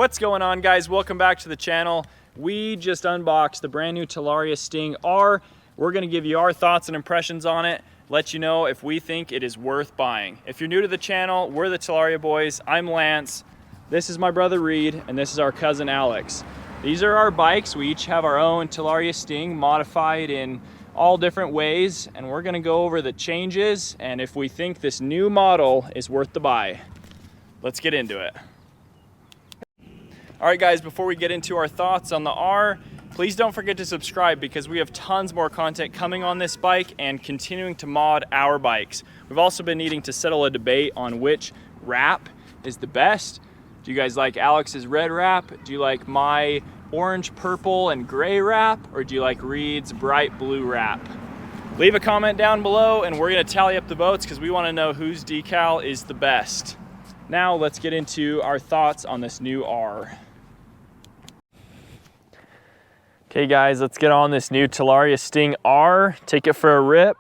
What's going on, guys? Welcome back to the channel. We just unboxed the brand new Talaria Sting R. We're gonna give you our thoughts and impressions on it, let you know if we think it is worth buying. If you're new to the channel, we're the Talaria boys. I'm Lance, this is my brother Reed, and this is our cousin Alex. These are our bikes. We each have our own Talaria Sting modified in all different ways, and we're gonna go over the changes and if we think this new model is worth the buy. Let's get into it. All right, guys, before we get into our thoughts on the R, please don't forget to subscribe because we have tons more content coming on this bike and continuing to mod our bikes. We've also been needing to settle a debate on which wrap is the best. Do you guys like Alex's red wrap? Do you like my orange, purple, and gray wrap? Or do you like Reed's bright blue wrap? Leave a comment down below and we're gonna tally up the votes because we wanna know whose decal is the best. Now let's get into our thoughts on this new R. Okay guys, let's get on this new Talaria Sting R, take it for a rip,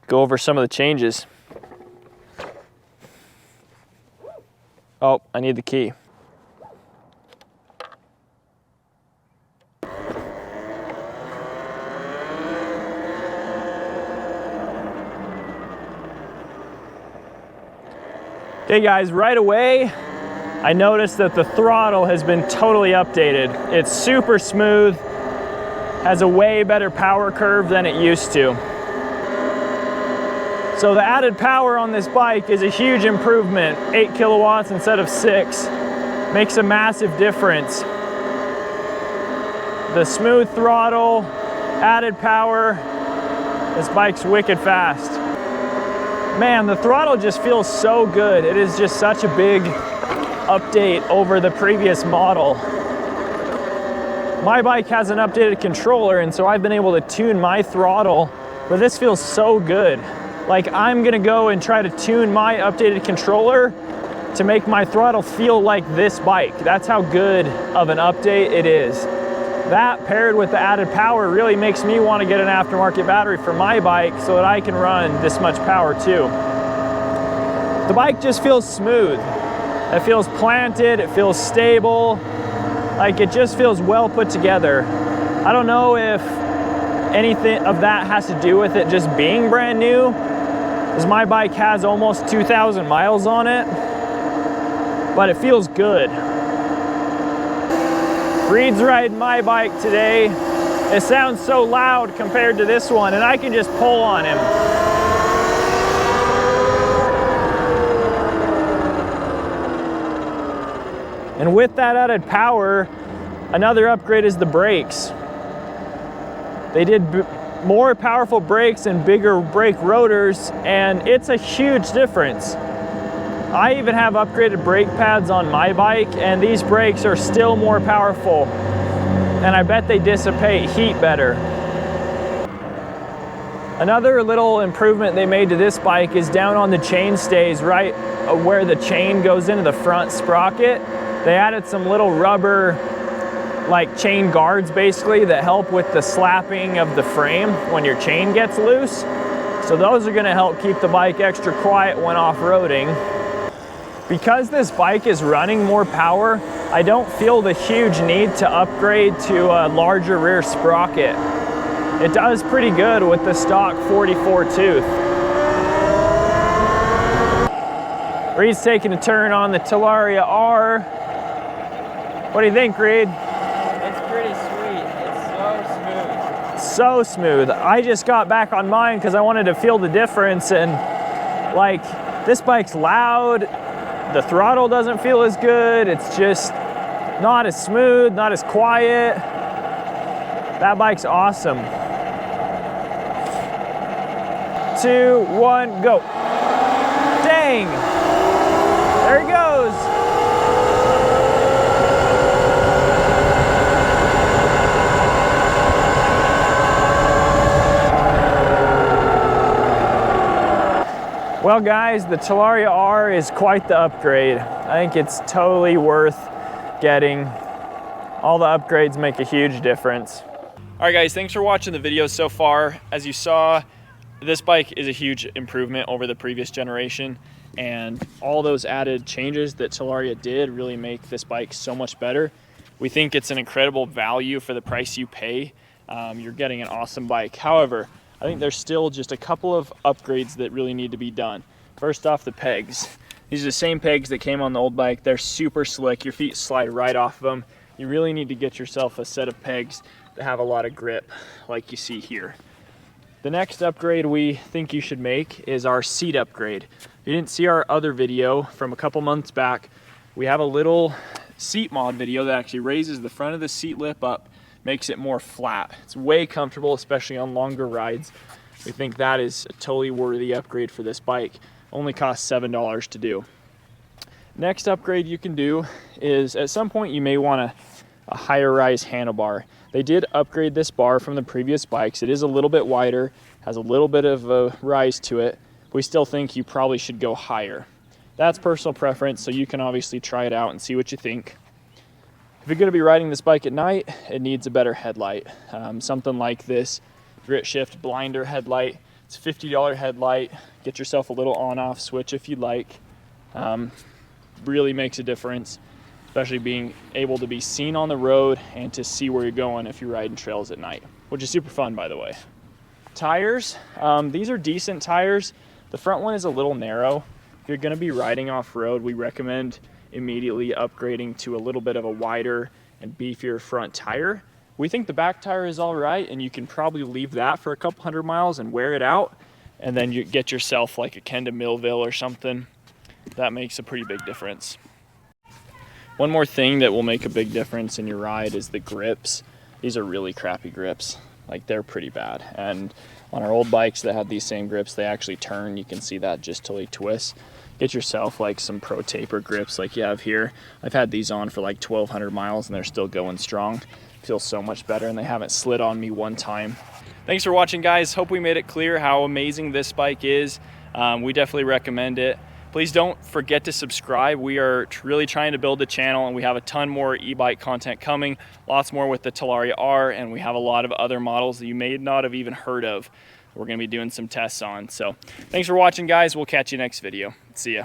go over some of the changes. Oh, I need the key. Okay guys, right away, I noticed that the throttle has been totally updated. It's super smooth, has a way better power curve than it used to. So the added power on this bike is a huge improvement. 8 kilowatts instead of 6. Makes a massive difference. The smooth throttle, added power, this bike's wicked fast. Man, the throttle just feels so good. It is just such a big update over the previous model. My bike has an updated controller, and so I've been able to tune my throttle, but this feels so good. Like, I'm gonna go and try to tune my updated controller to make my throttle feel like this bike. That's how good of an update it is. That paired with the added power really makes me want to get an aftermarket battery for my bike so that I can run this much power too. The bike just feels smooth. It feels planted, it feels stable. Like, it just feels well put together. I don't know if anything of that has to do with it just being brand new, because my bike has almost 2,000 miles on it, but it feels good. Reed's riding my bike today. It sounds so loud compared to this one, and I can just pull on him. And with that added power, another upgrade is the brakes. They did more powerful brakes and bigger brake rotors, and it's a huge difference. I even have upgraded brake pads on my bike, and these brakes are still more powerful, and I bet they dissipate heat better. Another little improvement they made to this bike is down on the chain stays, right where the chain goes into the front sprocket. They added some little rubber, like chain guards basically, that help with the slapping of the frame when your chain gets loose. So those are gonna help keep the bike extra quiet when off-roading. Because this bike is running more power, I don't feel the huge need to upgrade to a larger rear sprocket. It does pretty good with the stock 44 tooth. Reed's taking a turn on the Talaria R. What do you think, Reed? It's pretty sweet. It's so smooth. So smooth. I just got back on mine because I wanted to feel the difference, and like, this bike's loud. The throttle doesn't feel as good. It's just not as smooth, not as quiet. That bike's awesome. 2, 1, go. Dang. There he goes. Well guys, the Talaria R is quite the upgrade. I think it's totally worth getting. All the upgrades make a huge difference. All right guys, thanks for watching the video so far. As you saw, this bike is a huge improvement over the previous generation. and all those added changes that Talaria did really make this bike so much better. We think it's an incredible value for the price you pay. You're getting an awesome bike. However, I think there's still just a couple of upgrades that really need to be done. First off, the pegs. These are the same pegs that came on the old bike. They're super slick. Your feet slide right off of them. You really need to get yourself a set of pegs that have a lot of grip, like you see here. The next upgrade we think you should make is our seat upgrade. If you didn't see our other video from a couple months back, we have a little seat mod video that actually raises the front of the seat lip up, makes it more flat. It's way comfortable, especially on longer rides. We think that is a totally worthy upgrade for this bike. Only costs $7 to do. Next upgrade you can do is, at some point you may want a higher rise handlebar. They did upgrade this bar from the previous bikes. It is a little bit wider, has a little bit of a rise to it. We still think you probably should go higher. That's personal preference, so you can obviously try it out and see what you think. If you're gonna be riding this bike at night, it needs a better headlight. Something like this Grit Shift blinder headlight. It's a $50 headlight. Get yourself a little on-off switch if you'd like. Really makes a difference, especially being able to be seen on the road and to see where you're going if you're riding trails at night, which is super fun, by the way. Tires, these are decent tires. The front one is a little narrow. If you're gonna be riding off-road, we recommend immediately upgrading to a little bit of a wider and beefier front tire. We think the back tire is all right, and you can probably leave that for a couple hundred miles and wear it out, and then you get yourself like a Kenda Millville or something. That makes a pretty big difference. One more thing that will make a big difference in your ride is the grips. These are really crappy grips. Like, they're pretty bad. And on our old bikes that have these same grips, they actually turn. You can see that just till they twist. Get yourself like some Pro Taper grips like you have here. I've had these on for like 1,200 miles and they're still going strong. Feels so much better, and they haven't slid on me one time. Thanks for watching, guys. Hope we made it clear how amazing this bike is. We definitely recommend it. Please don't forget to subscribe. We are really trying to build the channel, and we have a ton more e-bike content coming. Lots more with the Talaria R, and we have a lot of other models that you may not have even heard of. We're gonna be doing some tests on. So thanks for watching, guys. We'll catch you next video. See ya.